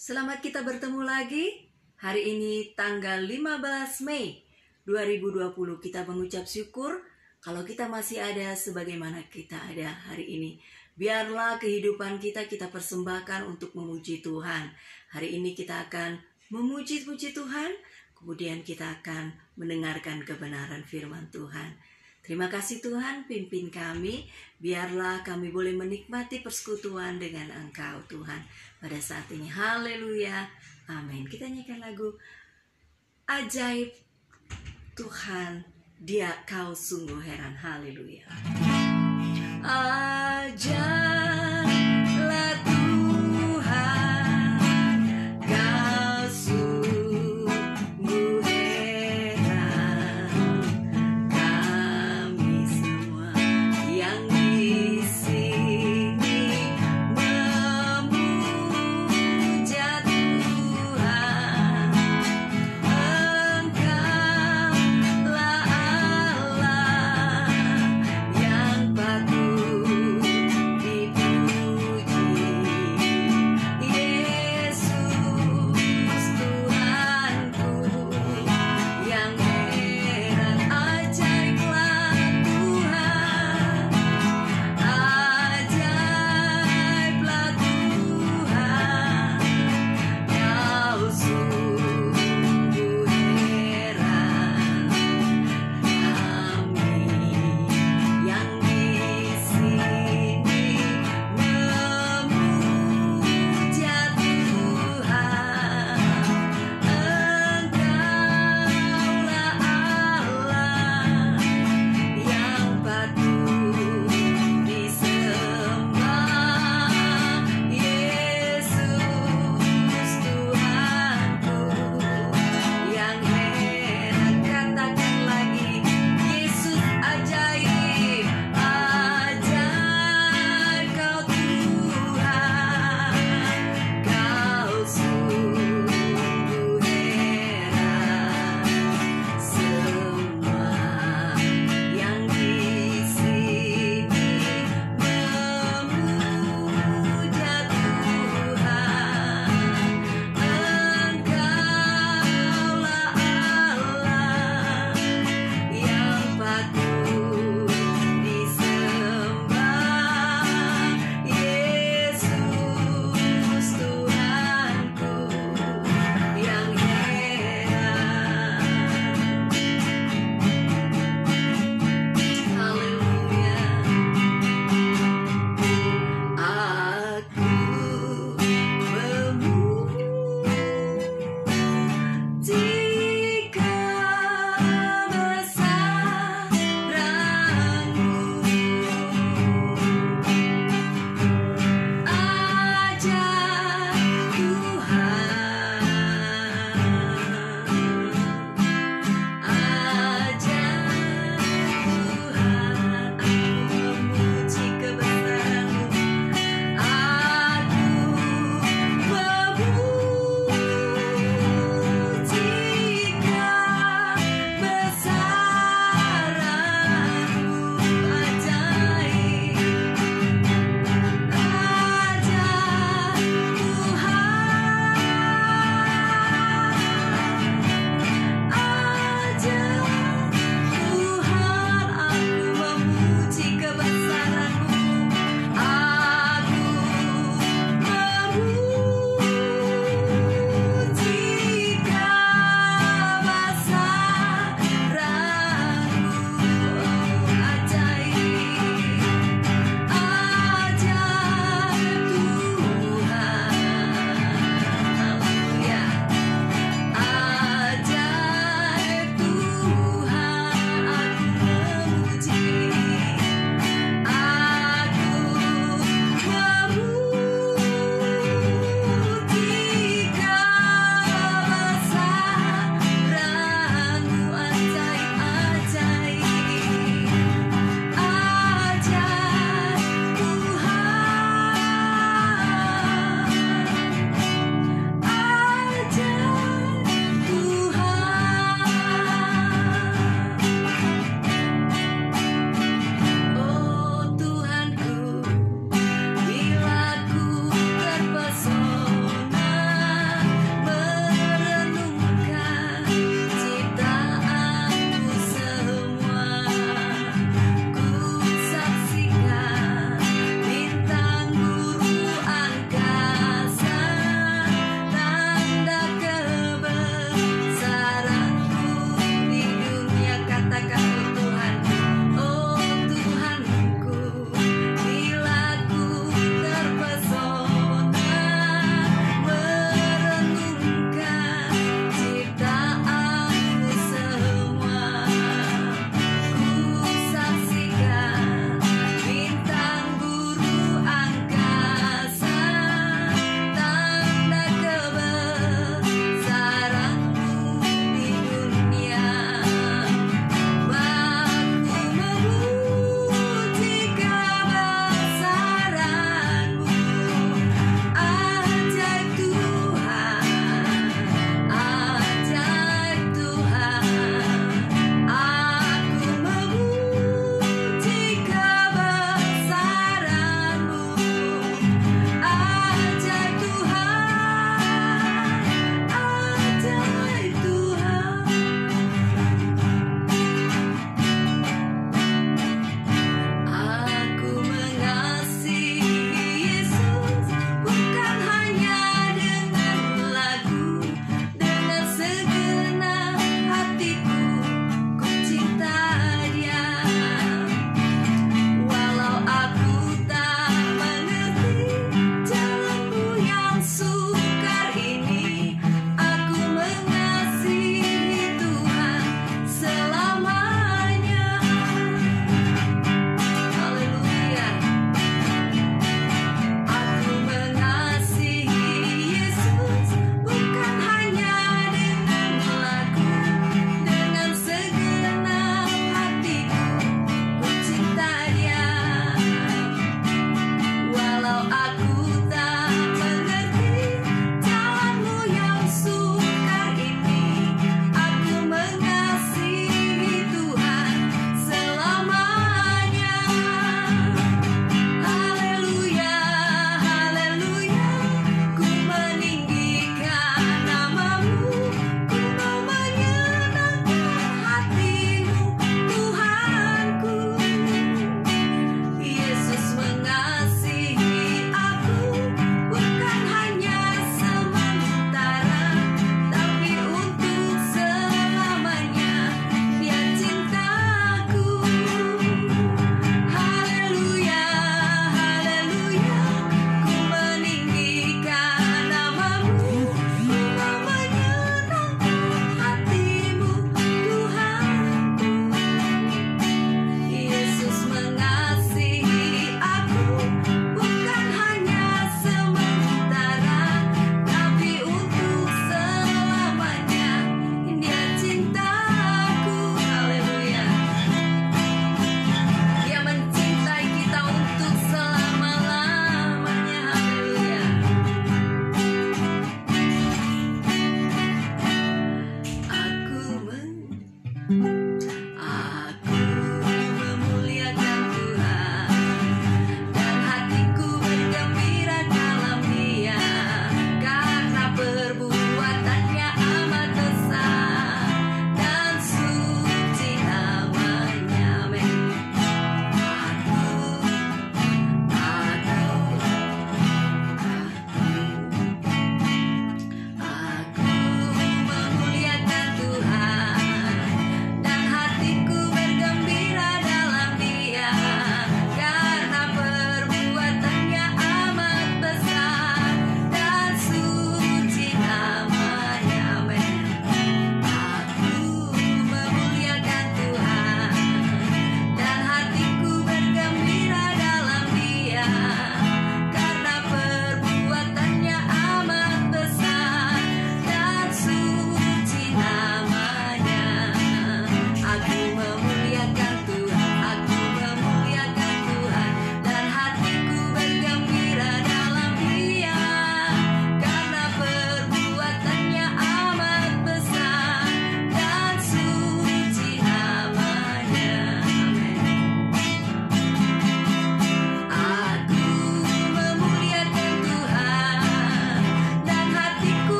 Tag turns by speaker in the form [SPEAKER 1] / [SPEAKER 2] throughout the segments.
[SPEAKER 1] Selamat kita bertemu lagi. Hari ini tanggal 15 Mei 2020 kita mengucap syukur kalau kita masih ada sebagaimana kita ada hari ini. Biarlah kehidupan kita persembahkan untuk memuji Tuhan. Hari ini kita akan memuji-puji Tuhan, kemudian kita akan mendengarkan kebenaran firman Tuhan. Terima kasih Tuhan, pimpin kami, biarlah kami boleh menikmati persekutuan dengan Engkau Tuhan pada saat ini. Haleluya, amin. Kita nyanyikan lagu Ajaib Tuhan, Dia Kau Sungguh Heran. Haleluya. Ajaiblah Tuhan, Kau sungguh heran. Kami semua yang di sini memuja Tuhan. Engkaulah Allah yang patut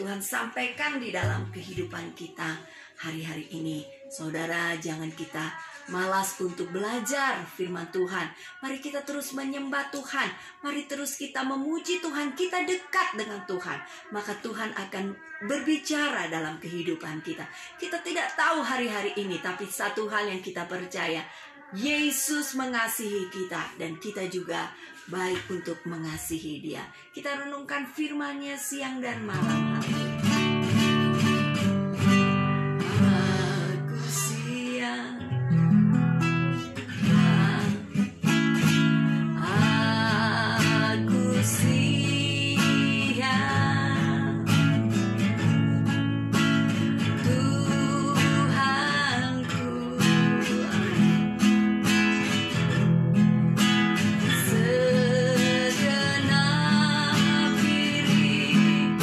[SPEAKER 1] Tuhan sampaikan di dalam kehidupan kita hari-hari ini. Saudara, jangan kita malas untuk belajar firman Tuhan. Mari kita terus menyembah Tuhan. Mari terus kita memuji Tuhan. Kita dekat dengan Tuhan. Maka Tuhan akan berbicara dalam kehidupan kita. Kita tidak tahu hari-hari ini, tapi satu hal yang kita percaya, Yesus mengasihi kita dan kita juga baik untuk mengasihi Dia. Kita renungkan firman-Nya siang dan malam hari ini. Aku siap, aku siap, Tuhanku. Segenap diriku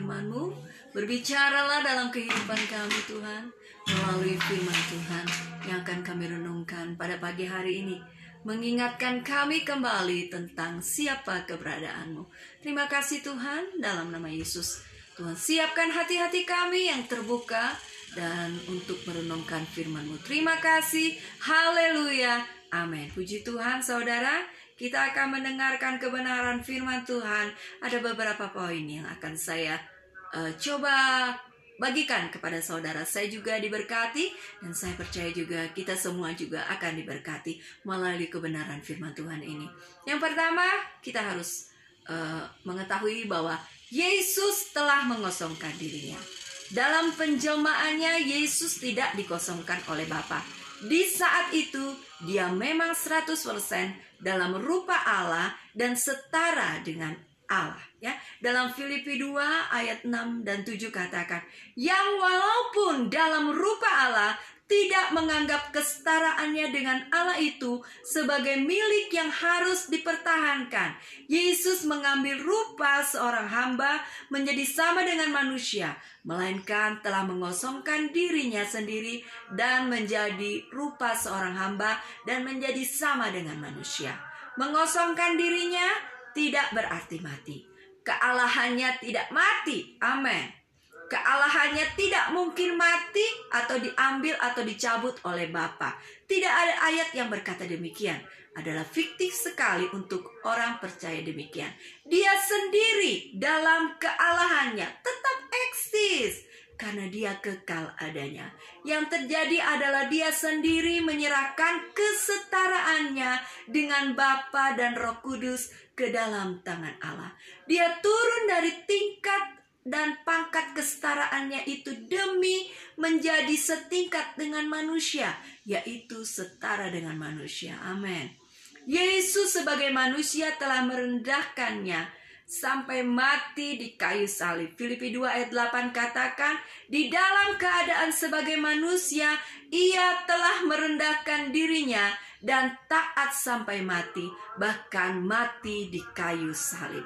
[SPEAKER 1] firman-Mu. Berbicaralah dalam kehidupan kami Tuhan, melalui firman Tuhan yang akan kami renungkan pada pagi hari ini, mengingatkan kami kembali tentang siapa keberadaan-Mu. Terima kasih Tuhan, dalam nama Yesus. Tuhan, siapkan hati-hati kami yang terbuka dan untuk merenungkan firman-Mu. Terima kasih, haleluya, amin. Puji Tuhan saudara, kita akan mendengarkan kebenaran firman Tuhan. Ada beberapa poin yang akan saya coba bagikan kepada saudara. Saya juga diberkati dan saya percaya juga kita semua juga akan diberkati melalui kebenaran firman Tuhan ini. Yang pertama, kita harus mengetahui bahwa Yesus telah mengosongkan dirinya. Dalam penjelmaannya, Yesus tidak dikosongkan oleh Bapa. Di saat itu, dia memang 100% dalam rupa Allah dan setara dengan Allah. Ya, dalam Filipi 2 ayat 6 dan 7 katakan, yang walaupun dalam rupa Allah tidak menganggap kesetaraannya dengan Allah itu sebagai milik yang harus dipertahankan. Yesus mengambil rupa seorang hamba menjadi sama dengan manusia, melainkan telah mengosongkan dirinya sendiri dan menjadi rupa seorang hamba dan menjadi sama dengan manusia. Mengosongkan dirinya tidak berarti mati. Kealahannya tidak mati. Amin. Kealahannya tidak mungkin mati atau diambil atau dicabut oleh Bapa. Tidak ada ayat yang berkata demikian. Adalah fiktif sekali untuk orang percaya demikian. Dia sendiri dalam kealahannya tetap eksis karena dia kekal adanya. Yang terjadi adalah dia sendiri menyerahkan kesetaraannya dengan Bapa dan Roh Kudus ke dalam tangan Allah. Dia turun dari tingkat dan pangkat kesetaraannya itu demi menjadi setingkat dengan manusia, yaitu setara dengan manusia. Amin. Yesus sebagai manusia telah merendahkannya sampai mati di kayu salib. Filipi 2 ayat 8 katakan, di dalam keadaan sebagai manusia, ia telah merendahkan dirinya dan taat sampai mati, bahkan mati di kayu salib.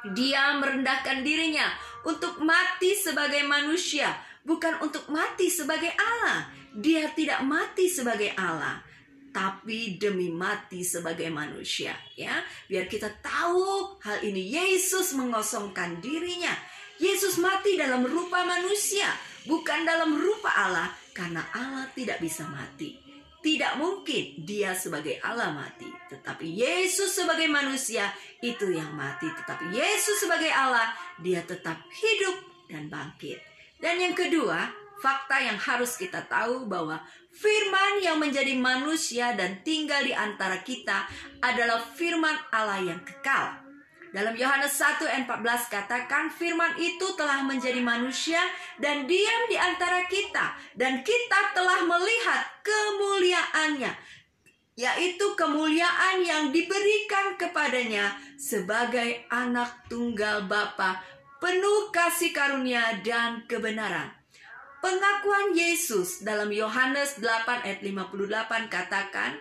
[SPEAKER 1] Dia merendahkan dirinya untuk mati sebagai manusia, bukan untuk mati sebagai Allah. Dia tidak mati sebagai Allah, tapi demi mati sebagai manusia. Ya, biar kita tahu hal ini. Yesus mengosongkan dirinya. Yesus mati dalam rupa manusia, bukan dalam rupa Allah, karena Allah tidak bisa mati. Tidak mungkin dia sebagai Allah mati, tetapi Yesus sebagai manusia itu yang mati. Tetapi Yesus sebagai Allah, dia tetap hidup dan bangkit. Dan yang kedua, fakta yang harus kita tahu bahwa firman yang menjadi manusia dan tinggal di antara kita adalah firman Allah yang kekal. Dalam Yohanes 1 ayat 14 katakan, firman itu telah menjadi manusia dan diam di antara kita, dan kita telah melihat kemuliaannya, yaitu kemuliaan yang diberikan kepadanya sebagai anak tunggal Bapa, penuh kasih karunia dan kebenaran. Pengakuan Yesus dalam Yohanes 8 ayat 58 katakan,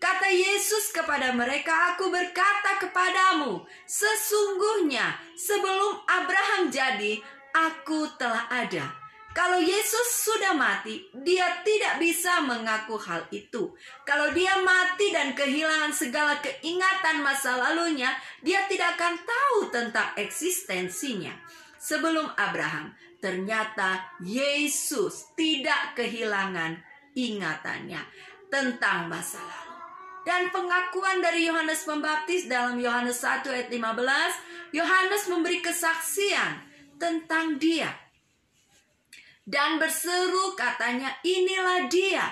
[SPEAKER 1] kata Yesus kepada mereka, aku berkata kepadamu, sesungguhnya sebelum Abraham jadi, aku telah ada. Kalau Yesus sudah mati, dia tidak bisa mengaku hal itu. Kalau dia mati dan kehilangan segala keingatan masa lalunya, dia tidak akan tahu tentang eksistensinya. Sebelum Abraham, ternyata Yesus tidak kehilangan ingatannya tentang masa lalu. Dan pengakuan dari Yohanes Pembaptis dalam Yohanes 1 ayat 15, Yohanes memberi kesaksian tentang dia. Dan berseru katanya, inilah dia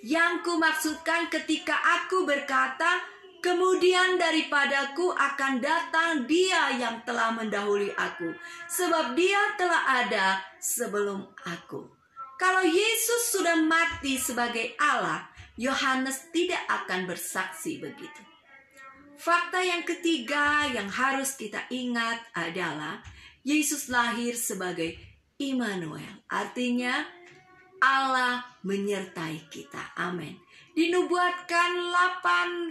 [SPEAKER 1] yang kumaksudkan ketika aku berkata, kemudian daripadaku akan datang dia yang telah mendahului aku, sebab dia telah ada sebelum aku. Kalau Yesus sudah mati sebagai Allah, Yohanes tidak akan bersaksi begitu. Fakta yang ketiga yang harus kita ingat adalah Yesus lahir sebagai Immanuel, artinya Allah menyertai kita. Amin. Dinubuatkan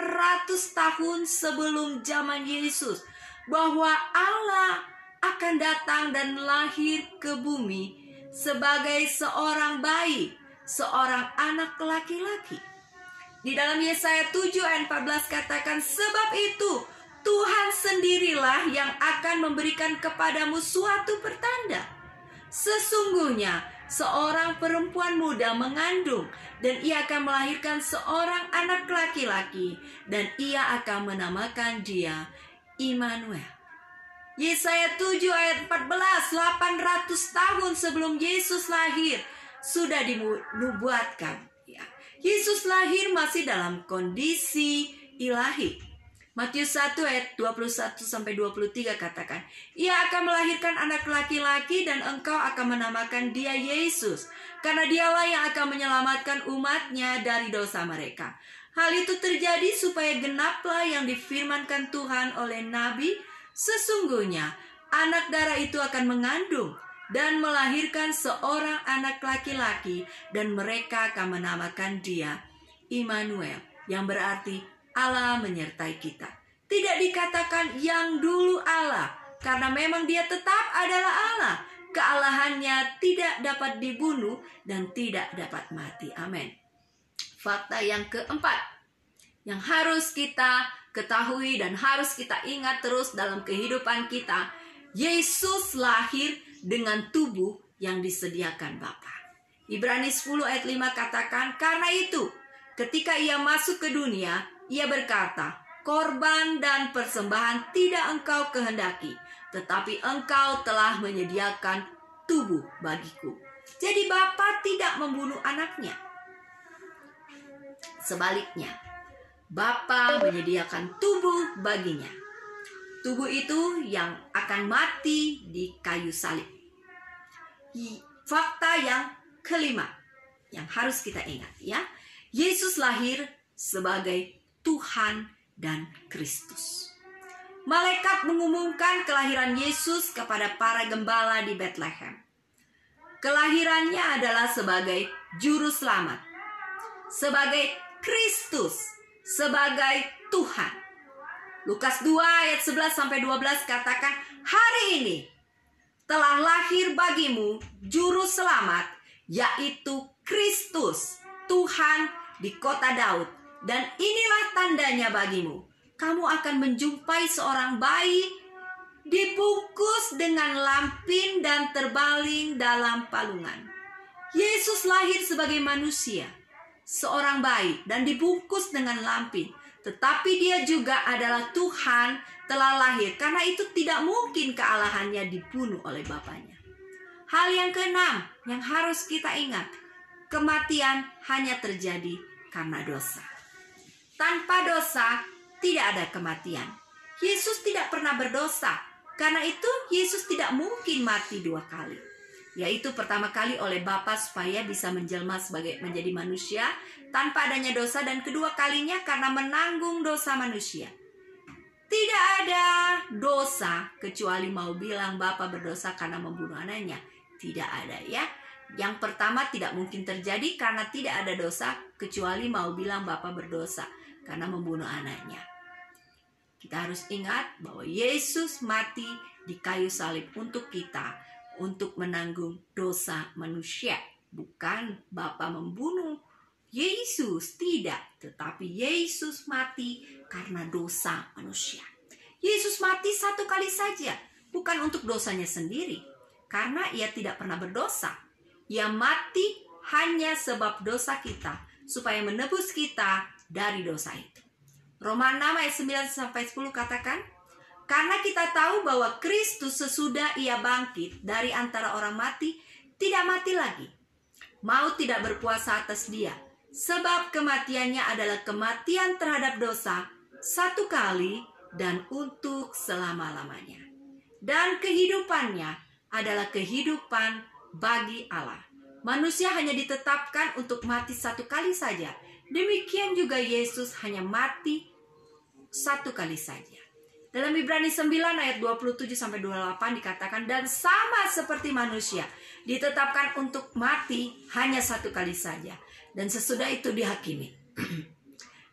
[SPEAKER 1] 800 tahun sebelum zaman Yesus bahwa Allah akan datang dan lahir ke bumi sebagai seorang bayi, seorang anak laki-laki. Di dalam Yesaya 7 ayat 14 katakan, sebab itu Tuhan sendirilah yang akan memberikan kepadamu suatu pertanda. Sesungguhnya seorang perempuan muda mengandung dan ia akan melahirkan seorang anak laki-laki dan ia akan menamakan dia Immanuel. Yesaya 7 ayat 14, 800 tahun sebelum Yesus lahir sudah dinubuatkan. Yesus lahir masih dalam kondisi ilahi. Matius 1 ayat 21-23 katakan, ia akan melahirkan anak laki-laki dan engkau akan menamakan dia Yesus, karena dialah yang akan menyelamatkan umatnya dari dosa mereka. Hal itu terjadi supaya genaplah yang difirmankan Tuhan oleh Nabi, sesungguhnya anak darah itu akan mengandung dan melahirkan seorang anak laki-laki, dan mereka akan menamakan dia Immanuel, yang berarti Allah menyertai kita. Tidak dikatakan yang dulu Allah, karena memang dia tetap adalah Allah. Kealahannya tidak dapat dibunuh dan tidak dapat mati. Amin. Fakta yang keempat, yang harus kita ketahui dan harus kita ingat terus dalam kehidupan kita, Yesus lahir dengan tubuh yang disediakan Bapa. Ibrani 10 ayat 5 katakan, karena itu ketika ia masuk ke dunia, ia berkata, korban dan persembahan tidak engkau kehendaki, tetapi engkau telah menyediakan tubuh bagiku. Jadi Bapa tidak membunuh anaknya. Sebaliknya, Bapa menyediakan tubuh baginya. Tubuh itu yang akan mati di kayu salib. Fakta yang kelima yang harus kita ingat, ya. Yesus lahir sebagai Tuhan dan Kristus. Malaikat mengumumkan kelahiran Yesus kepada para gembala di Bethlehem. Kelahirannya adalah sebagai juru selamat, sebagai Kristus, sebagai Tuhan. Lukas 2 ayat 11-12 katakan, hari ini telah lahir bagimu juru selamat, yaitu Kristus, Tuhan di kota Daud. Dan inilah tandanya bagimu, kamu akan menjumpai seorang bayi dibungkus dengan lampin dan terbaling dalam palungan. Yesus lahir sebagai manusia, seorang bayi dan dibungkus dengan lampin. Tetapi dia juga adalah Tuhan, telah lahir. Karena itu tidak mungkin kealahannya dibunuh oleh Bapanya. Hal yang keenam yang harus kita ingat, kematian hanya terjadi karena dosa. Tanpa dosa tidak ada kematian. Yesus tidak pernah berdosa. Karena itu Yesus tidak mungkin mati dua kali. Yaitu pertama kali oleh Bapa supaya bisa menjelma menjadi manusia tanpa adanya dosa, dan kedua kalinya karena menanggung dosa manusia. Tidak ada dosa kecuali mau bilang Bapa berdosa karena membunuh anaknya. Tidak ada, ya. Yang pertama tidak mungkin terjadi karena tidak ada dosa kecuali mau bilang Bapa berdosa karena membunuh anaknya. Kita harus ingat bahwa Yesus mati di kayu salib untuk kita, untuk menanggung dosa manusia. Bukan Bapa membunuh Yesus, tidak. Tetapi Yesus mati karena dosa manusia. Yesus mati satu kali saja, bukan untuk dosanya sendiri, karena ia tidak pernah berdosa. Ia mati hanya sebab dosa kita, supaya menebus kita dari dosa itu. Roma 6 ayat 9-10 katakan, karena kita tahu bahwa Kristus sesudah ia bangkit dari antara orang mati, tidak mati lagi. Maut tidak berkuasa atas dia, sebab kematiannya adalah kematian terhadap dosa, satu kali dan untuk selama-lamanya. Dan kehidupannya adalah kehidupan bagi Allah. Manusia hanya ditetapkan untuk mati satu kali saja. Demikian juga Yesus hanya mati satu kali saja. Dalam Ibrani 9 ayat 27-28 dikatakan, dan sama seperti manusia ditetapkan untuk mati hanya satu kali saja, dan sesudah itu dihakimi.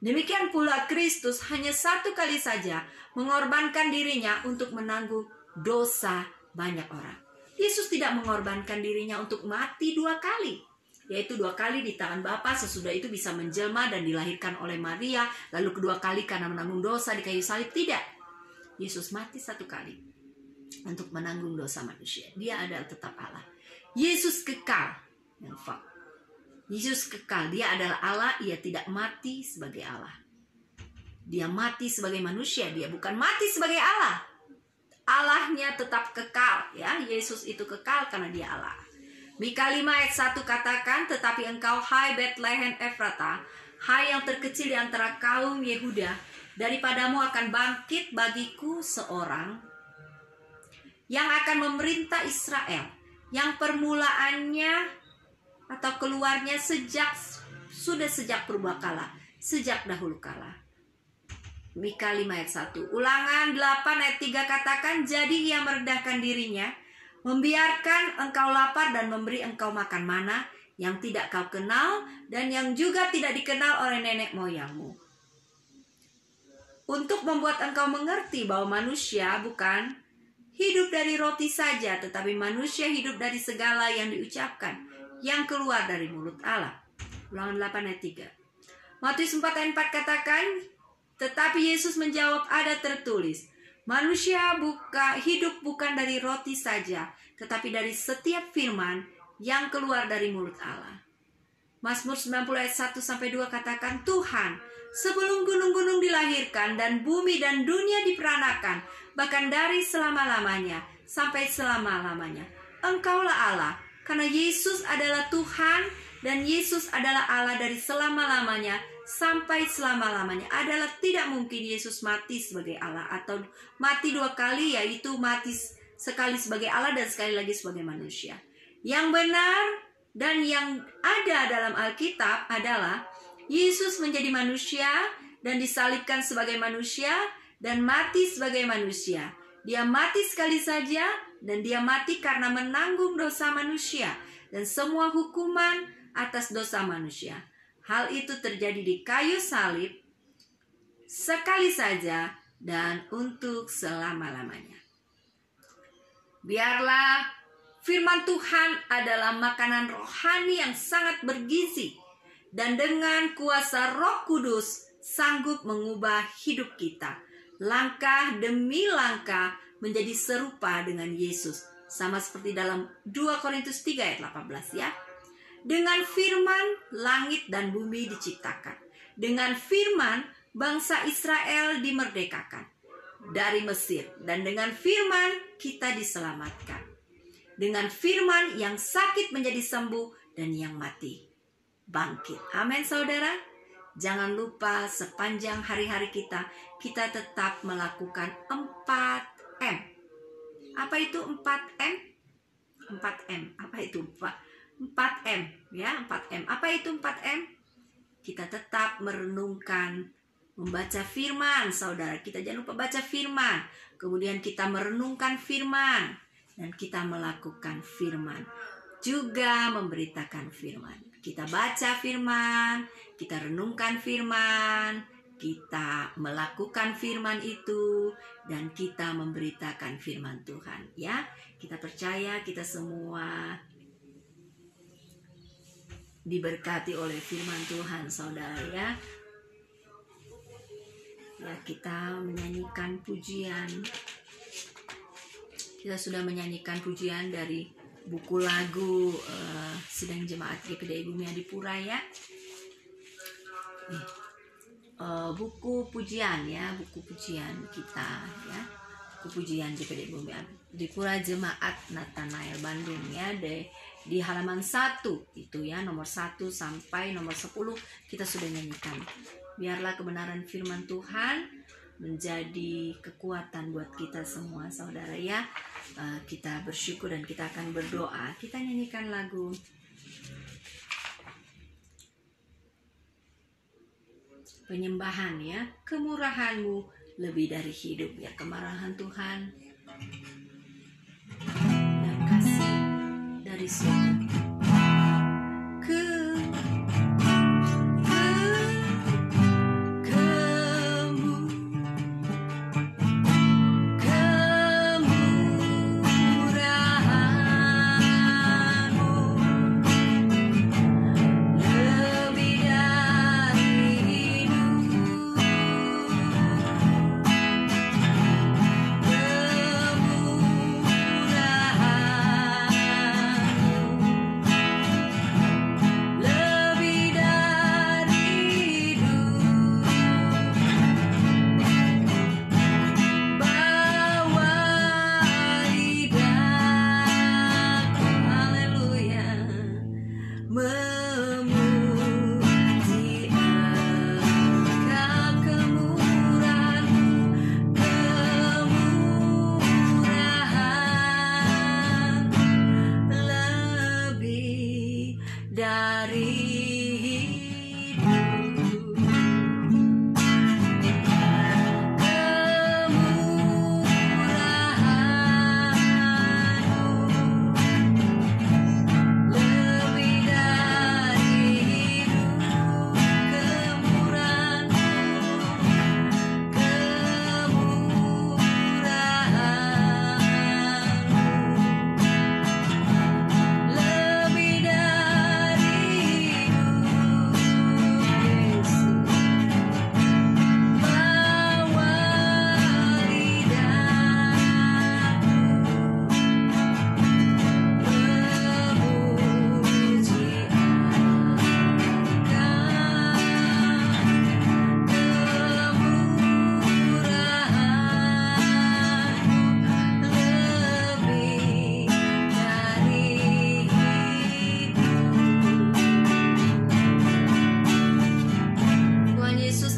[SPEAKER 1] Demikian pula Kristus hanya satu kali saja mengorbankan dirinya untuk menanggung dosa banyak orang. Yesus tidak mengorbankan dirinya untuk mati 2 kali, yaitu 2 kali di tangan Bapa, sesudah itu bisa menjelma dan dilahirkan oleh Maria, lalu kedua kali karena menanggung dosa di kayu salib. Tidak. Yesus mati 1 kali untuk menanggung dosa manusia. Dia adalah tetap Allah. Yesus kekal. Yesus kekal. Dia adalah Allah. Ia tidak mati sebagai Allah. Dia mati sebagai manusia. Dia bukan mati sebagai Allah. Allahnya tetap kekal. Ya, Yesus itu kekal karena dia Allah. Mika 5 ayat 1 katakan, tetapi engkau hai Betlehem Efrata, hai yang terkecil di antara kaum Yehuda, daripadamu akan bangkit bagiku seorang yang akan memerintah Israel, yang permulaannya atau keluarnya sejak purbakala, sejak dahulu kala. Mika 5 ayat 1. Ulangan 8 ayat 3 katakan, jadi ia merendahkan dirinya, membiarkan engkau lapar dan memberi engkau makan mana yang tidak kau kenal dan yang juga tidak dikenal oleh nenek moyangmu, untuk membuat engkau mengerti bahwa manusia bukan hidup dari roti saja, tetapi manusia hidup dari segala yang diucapkan, yang keluar dari mulut Allah. Ulangan 8 ayat 3. Matius 4 ayat 4 katakan, tetapi Yesus menjawab, ada tertulis, manusia hidup bukan dari roti saja, tetapi dari setiap firman yang keluar dari mulut Allah. Mazmur 90 ayat 1-2 katakan, Tuhan, sebelum gunung-gunung dilahirkan dan bumi dan dunia diperanakan, bahkan dari selama-lamanya sampai selama-lamanya, Engkaulah Allah. Karena Yesus adalah Tuhan dan Yesus adalah Allah dari selama-lamanya sampai selama-lamanya. Adalah tidak mungkin Yesus mati sebagai Allah atau mati 2 kali, yaitu mati sekali sebagai Allah dan sekali lagi sebagai manusia. Yang benar dan yang ada dalam Alkitab adalah Yesus menjadi manusia dan disalibkan sebagai manusia dan mati sebagai manusia. Dia mati sekali saja dan dia mati karena menanggung dosa manusia dan semua hukuman atas dosa manusia. Hal itu terjadi di kayu salib sekali saja dan untuk selama-lamanya. Biarlah firman Tuhan adalah makanan rohani yang sangat bergizi dan dengan kuasa Roh Kudus sanggup mengubah hidup kita. Langkah demi langkah menjadi serupa dengan Yesus. Sama seperti dalam 2 Korintus 3 ayat 18 ya. Dengan firman langit dan bumi diciptakan. Dengan firman bangsa Israel dimerdekakan dari Mesir. Dan dengan firman kita diselamatkan. Dengan firman yang sakit menjadi sembuh dan yang mati bangkit. Amin saudara. Jangan lupa sepanjang hari-hari kita tetap melakukan 4M. Apa itu 4M? 4M. Apa itu 4M? Ya, 4M. Apa itu 4M? Kita tetap merenungkan, membaca firman, saudara. Kita jangan lupa baca firman. Kemudian kita merenungkan firman. Dan kita melakukan firman. Juga memberitakan firman. Kita baca firman, kita renungkan firman, kita melakukan firman itu, dan kita memberitakan firman Tuhan. Ya, kita percaya kita semua diberkati oleh firman Tuhan, saudara ya. Ya, kita menyanyikan pujian. Kita sudah menyanyikan pujian dari buku lagu Sidang Jemaat GPDI Bumi Adipura ya. Buku pujian ya, buku pujian kita ya. Buku pujian GPDI Bumi Adipura Jemaat Nathanael Bandung ya, di halaman 1 itu ya, nomor 1 sampai nomor 10 kita sudah nyanyikan. Biarlah kebenaran firman Tuhan menjadi kekuatan buat kita semua, saudara ya. Kita bersyukur dan kita akan berdoa. Kita nyanyikan lagu penyembahan ya. Kemurahan-Mu lebih dari hidup ya. Kemurahan Tuhan dan kasih dari surga. memuji Engkau, kemurahan-Mu, kemurahan lebih dari hidup.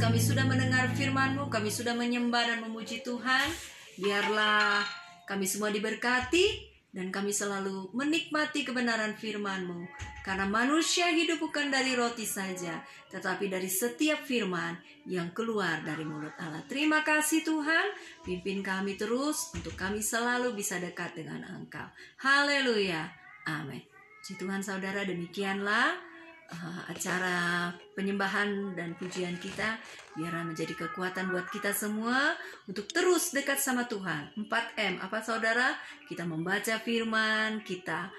[SPEAKER 1] Kami sudah mendengar firman-Mu, kami sudah menyembah dan memuji Tuhan. Biarlah kami semua diberkati dan kami selalu menikmati kebenaran firman-Mu. Karena manusia hidup bukan dari roti saja, tetapi dari setiap firman yang keluar dari mulut Allah. Terima kasih Tuhan, pimpin kami terus untuk kami selalu bisa dekat dengan Engkau. Haleluya, amin. Puji Tuhan saudara, demikianlah acara penyembahan dan pujian kita. Biarlah menjadi kekuatan buat kita semua untuk terus dekat sama Tuhan. 4M, apa saudara? Kita membaca firman, kita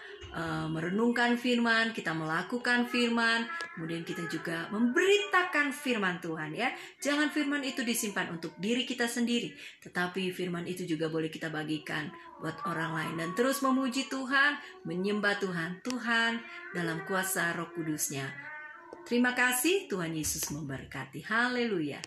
[SPEAKER 1] merenungkan firman, kita melakukan firman, kemudian kita juga memberitakan firman Tuhan ya. Jangan firman itu disimpan untuk diri kita sendiri, tetapi firman itu juga boleh kita bagikan buat orang lain. Dan terus memuji Tuhan, menyembah Tuhan, Tuhan dalam kuasa Roh Kudus-Nya. Terima kasih, Tuhan Yesus memberkati. Haleluya.